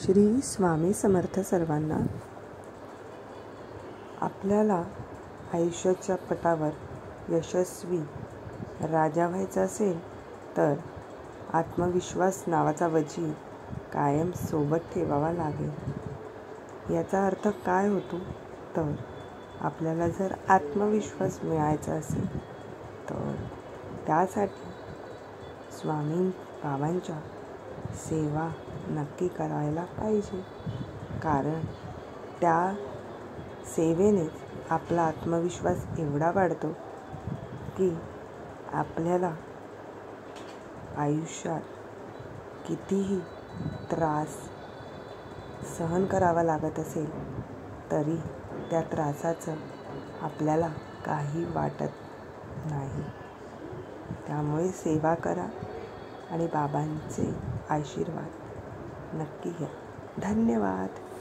श्री स्वामी समर्थ सर्वांना. आपल्याला आयुष्याच्या पटावर यशस्वी राजा व्हायचं असेल तर आत्मविश्वास नावाचा वजीर कायम सोबत ठेवावा लागेल. याचा अर्थ काय होतो तर आपल्याला जर आत्मविश्वास मिळायचा असेल तर त्यासाठी स्वामी बाबांच्या सेवा नक्की करायला पाहिजे. कारण त्या सेवेनेच आपला आत्मविश्वास एवढा वाढतो की आपल्याला आयुष्यात कितीही त्रास सहन करावा लागत असेल तरी त्या त्रासाचं आपल्याला काही वाटत नाही. त्यामुळे सेवा करा आणि बाबांचे आशीर्वाद नक्की घ्या. धन्यवाद.